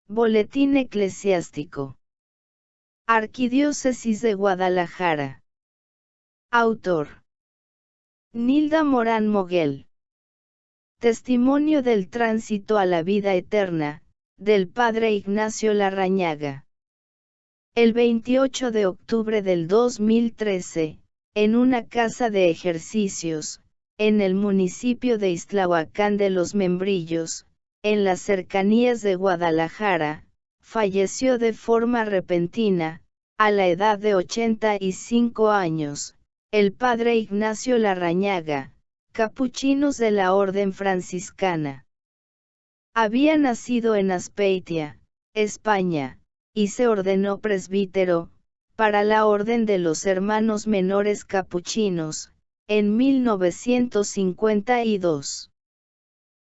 Boletín Eclesiástico. Arquidiócesis de Guadalajara. Autor: Nilda Morán Moguel. Testimonio del tránsito a la vida eterna, del Padre Ignacio Larrañaga. El 28 de octubre del 2013, en una casa de ejercicios, en el municipio de Ixtlahuacán de los Membrillos, en las cercanías de Guadalajara, falleció de forma repentina, a la edad de 85 años, el Padre Ignacio Larrañaga, capuchinos de la Orden Franciscana. Había nacido en Azpeitia, España, y se ordenó presbítero, para la Orden de los Hermanos Menores Capuchinos, en 1952.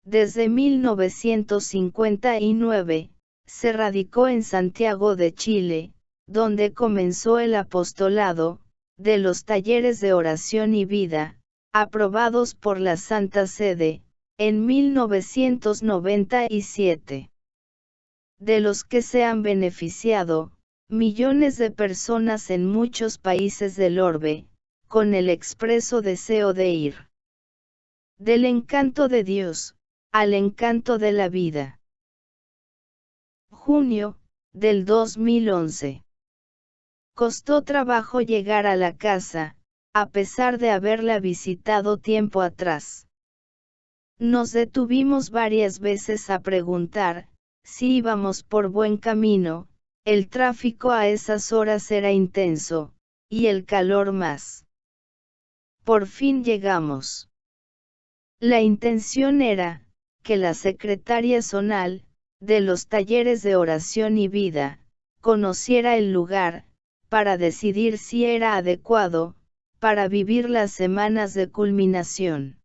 Desde 1959, se radicó en Santiago de Chile, donde comenzó el apostolado, de los talleres de oración y vida, aprobados por la Santa Sede, en 1997. De los que se han beneficiado, millones de personas en muchos países del orbe, con el expreso deseo de ir del encanto de Dios, al encanto de la vida. Junio, del 2011. Costó trabajo llegar a la casa, a pesar de haberla visitado tiempo atrás. Nos detuvimos varias veces a preguntar, si íbamos por buen camino. El tráfico a esas horas era intenso, y el calor más. Por fin llegamos. La intención era, que la secretaria zonal, de los talleres de oración y vida, conociera el lugar, para decidir si era adecuado, para vivir las semanas de culminación.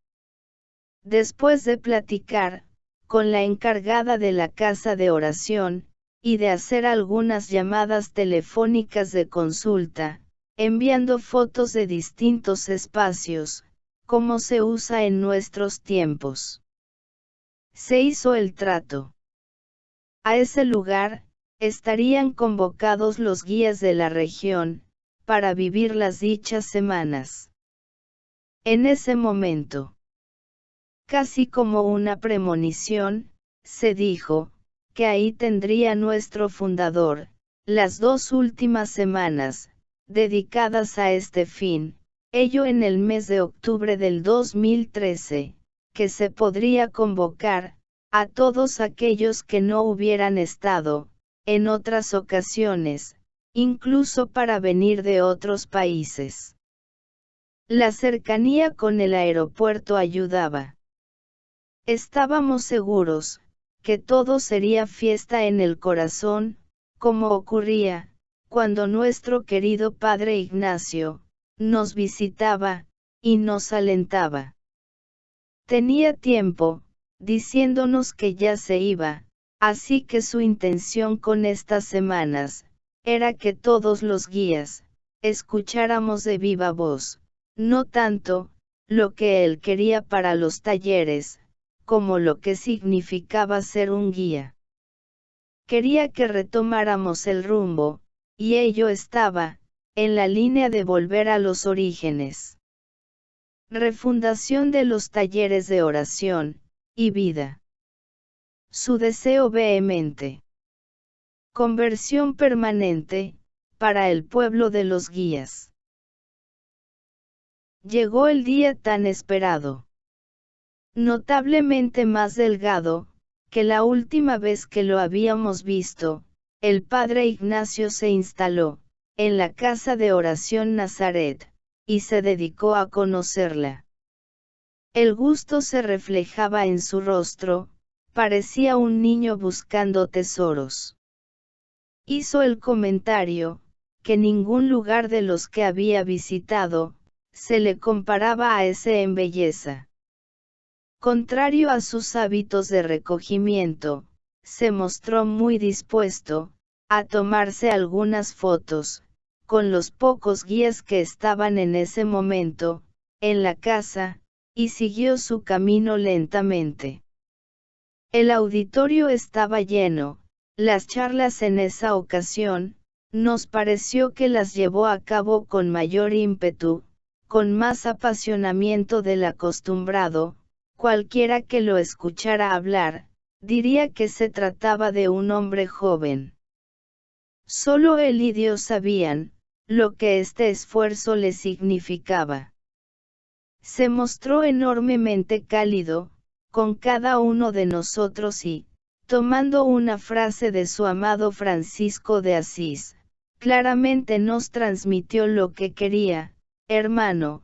Después de platicar, con la encargada de la casa de oración, y de hacer algunas llamadas telefónicas de consulta, enviando fotos de distintos espacios, como se usa en nuestros tiempos. Se hizo el trato. A ese lugar, estarían convocados los guías de la región, para vivir las dichas semanas. En ese momento, casi como una premonición, se dijo, que ahí tendría nuestro fundador, las 2 últimas semanas, dedicadas a este fin, ello en el mes de octubre del 2013, que se podría convocar, a todos aquellos que no hubieran estado, en otras ocasiones, incluso para venir de otros países. La cercanía con el aeropuerto ayudaba. Estábamos seguros, que todo sería fiesta en el corazón, como ocurría, cuando nuestro querido Padre Ignacio, nos visitaba, y nos alentaba. Tenía tiempo, diciéndonos que ya se iba, así que su intención con estas semanas, era que todos los guías, escucháramos de viva voz, no tanto, lo que él quería para los talleres, como lo que significaba ser un guía. Quería que retomáramos el rumbo, y ello estaba, en la línea de volver a los orígenes. Refundación de los talleres de oración, y vida. Su deseo vehemente. Conversión permanente, para el pueblo de los guías. Llegó el día tan esperado. Notablemente más delgado, que la última vez que lo habíamos visto, el Padre Ignacio se instaló, en la casa de oración Nazaret, y se dedicó a conocerla. El gusto se reflejaba en su rostro, parecía un niño buscando tesoros. Hizo el comentario, que ningún lugar de los que había visitado, se le comparaba a ese en belleza. Contrario a sus hábitos de recogimiento, se mostró muy dispuesto, a tomarse algunas fotos, con los pocos guías que estaban en ese momento, en la casa, y siguió su camino lentamente. El auditorio estaba lleno, las charlas en esa ocasión, nos pareció que las llevó a cabo con mayor ímpetu, con más apasionamiento del acostumbrado. Cualquiera que lo escuchara hablar, diría que se trataba de un hombre joven. Solo él y Dios sabían lo que este esfuerzo le significaba. Se mostró enormemente cálido con cada uno de nosotros y, tomando una frase de su amado Francisco de Asís, claramente nos transmitió lo que quería: hermano,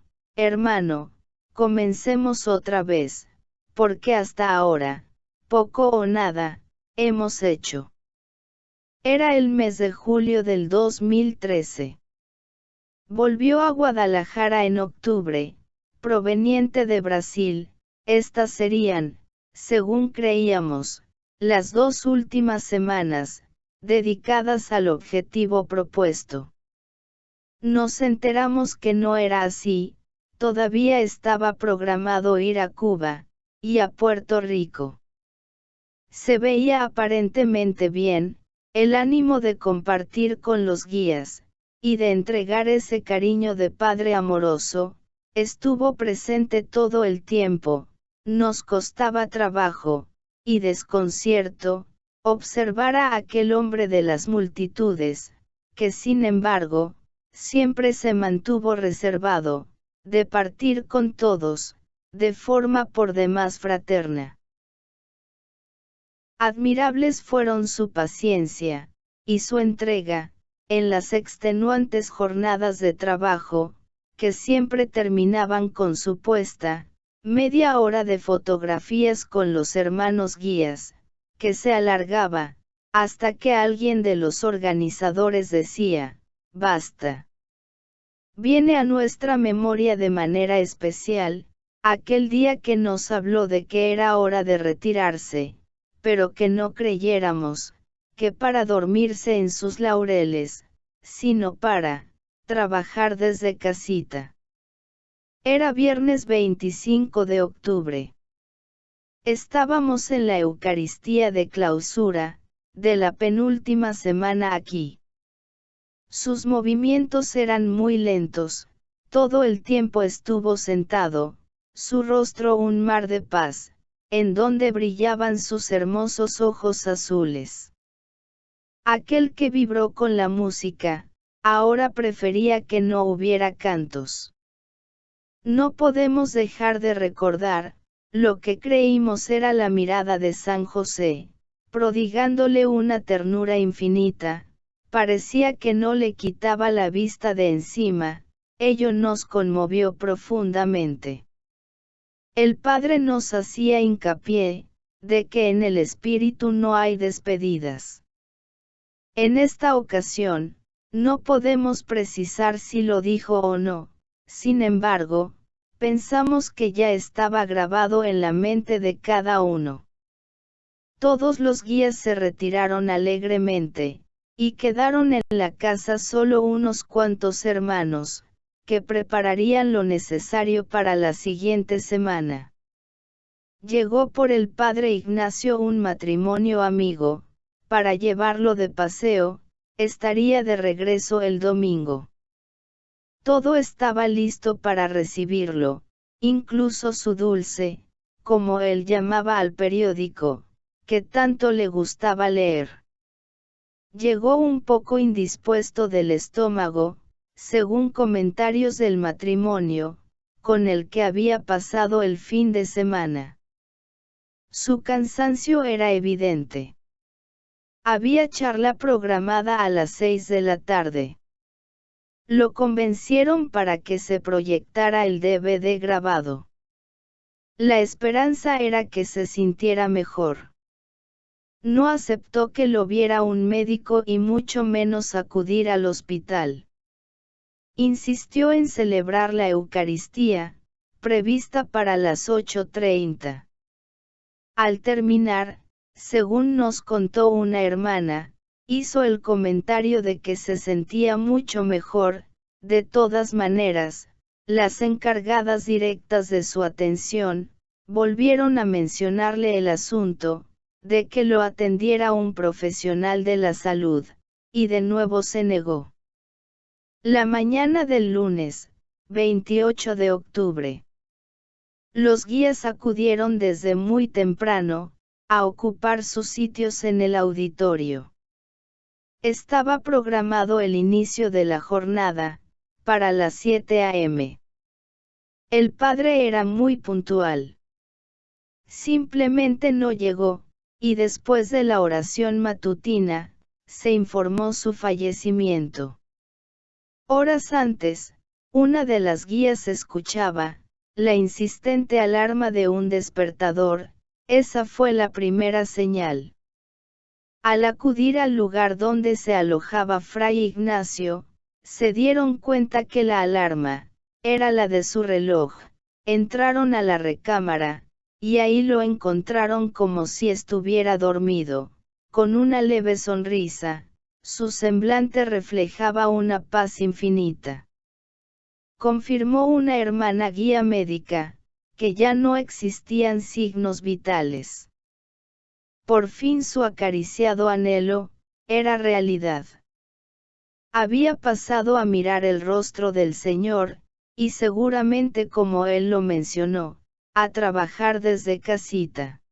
comencemos otra vez, porque hasta ahora, poco o nada, hemos hecho. Era el mes de julio del 2013. Volvió a Guadalajara en octubre, proveniente de Brasil. Estas serían, según creíamos, las 2 últimas semanas, dedicadas al objetivo propuesto. Nos enteramos que no era así, todavía estaba programado ir a Cuba, y a Puerto Rico. Se veía aparentemente bien, el ánimo de compartir con los guías, y de entregar ese cariño de padre amoroso, estuvo presente todo el tiempo. Nos costaba trabajo, y desconcierto, observar a aquel hombre de las multitudes, que sin embargo, siempre se mantuvo reservado, de partir con todos, de forma por demás fraterna. Admirables fueron su paciencia, y su entrega, en las extenuantes jornadas de trabajo, que siempre terminaban con su puesta, media hora de fotografías con los hermanos guías, que se alargaba, hasta que alguien de los organizadores decía: basta. Viene a nuestra memoria de manera especial, aquel día que nos habló de que era hora de retirarse, pero que no creyéramos, que para dormirse en sus laureles, sino para trabajar desde casita. Era viernes 25 de octubre. Estábamos en la Eucaristía de clausura, de la penúltima semana aquí. Sus movimientos eran muy lentos, todo el tiempo estuvo sentado, su rostro un mar de paz, en donde brillaban sus hermosos ojos azules. Aquel que vibró con la música, ahora prefería que no hubiera cantos. No podemos dejar de recordar, lo que creímos era la mirada de San José, prodigándole una ternura infinita, parecía que no le quitaba la vista de encima. Ello nos conmovió profundamente. El Padre nos hacía hincapié, de que en el Espíritu no hay despedidas. En esta ocasión, no podemos precisar si lo dijo o no. Sin embargo, pensamos que ya estaba grabado en la mente de cada uno. Todos los guías se retiraron alegremente, y quedaron en la casa solo unos cuantos hermanos, que prepararían lo necesario para la siguiente semana. Llegó por el padre Ignacio un matrimonio amigo, para llevarlo de paseo, estaría de regreso el domingo. Todo estaba listo para recibirlo, incluso su dulce, como él llamaba al periódico, que tanto le gustaba leer. Llegó un poco indispuesto del estómago, según comentarios del matrimonio, con el que había pasado el fin de semana. Su cansancio era evidente. Había charla programada a las 6 de la tarde. Lo convencieron para que se proyectara el DVD grabado. La esperanza era que se sintiera mejor. No aceptó que lo viera un médico y mucho menos acudir al hospital. Insistió en celebrar la Eucaristía, prevista para las 8:30. Al terminar, según nos contó una hermana, hizo el comentario de que se sentía mucho mejor. De todas maneras, las encargadas directas de su atención, volvieron a mencionarle el asunto, de que lo atendiera un profesional de la salud, y de nuevo se negó. La mañana del lunes, 28 de octubre. Los guías acudieron desde muy temprano, a ocupar sus sitios en el auditorio. Estaba programado el inicio de la jornada, para las 7 a.m. El padre era muy puntual. Simplemente no llegó, y después de la oración matutina, se informó su fallecimiento. Horas antes, una de las guías escuchaba la insistente alarma de un despertador. Esa fue la primera señal. Al acudir al lugar donde se alojaba Fray Ignacio, se dieron cuenta que la alarma era la de su reloj. Entraron a la recámara, y ahí lo encontraron como si estuviera dormido, con una leve sonrisa. Su semblante reflejaba una paz infinita. Confirmó una hermana guía médica, que ya no existían signos vitales. Por fin su acariciado anhelo era realidad. Había pasado a mirar el rostro del Señor, y seguramente como él lo mencionó, a trabajar desde casita.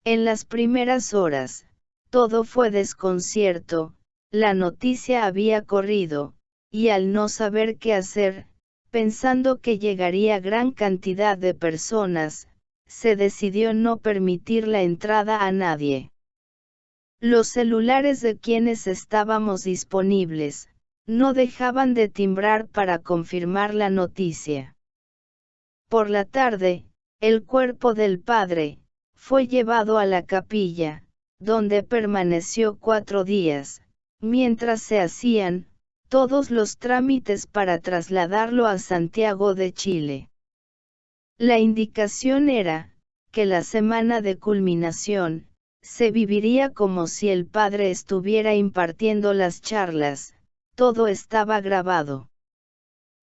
En las primeras horas, todo fue desconcierto, la noticia había corrido, y al no saber qué hacer, pensando que llegaría gran cantidad de personas, se decidió no permitir la entrada a nadie. Los celulares de quienes estábamos disponibles, no dejaban de timbrar para confirmar la noticia. Por la tarde, el cuerpo del padre fue llevado a la capilla, donde permaneció 4 días, mientras se hacían todos los trámites para trasladarlo a Santiago de Chile. La indicación era que la semana de culminación se viviría como si el padre estuviera impartiendo las charlas. Todo estaba grabado.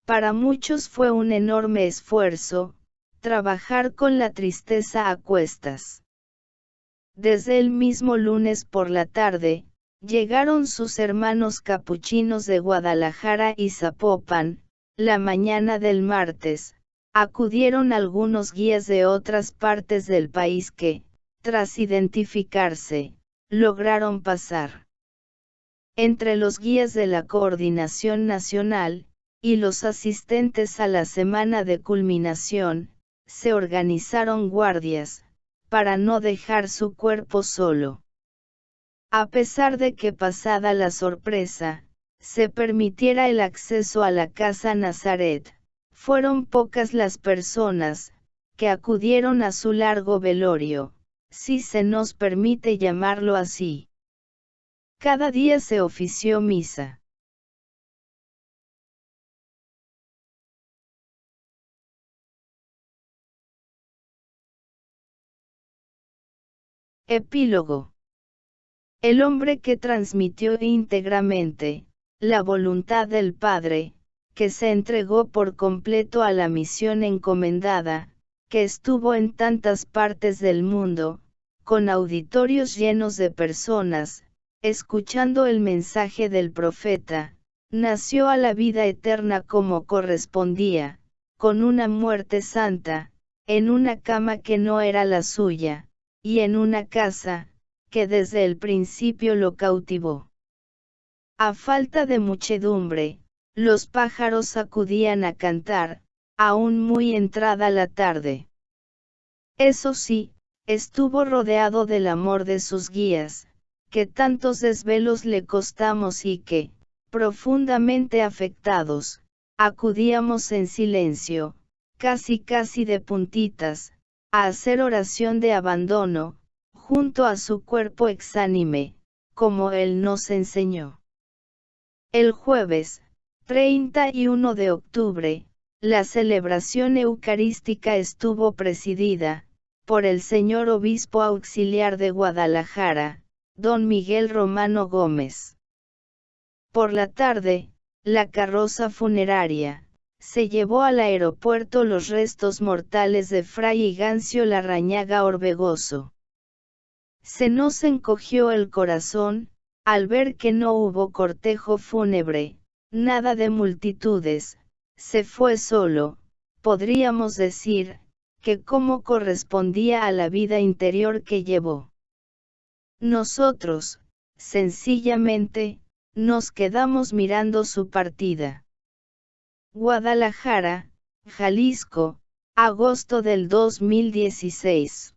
Para muchos fue un enorme esfuerzo trabajar con la tristeza a cuestas. Desde el mismo lunes por la tarde, llegaron sus hermanos capuchinos de Guadalajara y Zapopan. La mañana del martes, acudieron algunos guías de otras partes del país que, tras identificarse, lograron pasar. Entre los guías de la Coordinación Nacional, y los asistentes a la semana de culminación, se organizaron guardias, para no dejar su cuerpo solo. A pesar de que pasada la sorpresa, se permitiera el acceso a la Casa Nazaret, fueron pocas las personas que acudieron a su largo velorio, si se nos permite llamarlo así. Cada día se ofició misa. Epílogo. El hombre que transmitió íntegramente la voluntad del Padre, que se entregó por completo a la misión encomendada, que estuvo en tantas partes del mundo, con auditorios llenos de personas, escuchando el mensaje del profeta, nació a la vida eterna como correspondía, con una muerte santa, en una cama que no era la suya, y en una casa, que desde el principio lo cautivó. A falta de muchedumbre, los pájaros acudían a cantar, aún muy entrada la tarde. Eso sí, estuvo rodeado del amor de sus guías, que tantos desvelos le costamos y que, profundamente afectados, acudíamos en silencio, casi de puntitas, a hacer oración de abandono, junto a su cuerpo exánime, como él nos enseñó. El jueves, 31 de octubre, la celebración eucarística estuvo presidida por el señor obispo auxiliar de Guadalajara, don Miguel Romano Gómez. Por la tarde, la carroza funeraria se llevó al aeropuerto los restos mortales de Fray Igancio Larrañaga Orbegoso. Se nos encogió el corazón, al ver que no hubo cortejo fúnebre, nada de multitudes, se fue solo, podríamos decir, que como correspondía a la vida interior que llevó. Nosotros, sencillamente, nos quedamos mirando su partida. Guadalajara, Jalisco, agosto del 2016.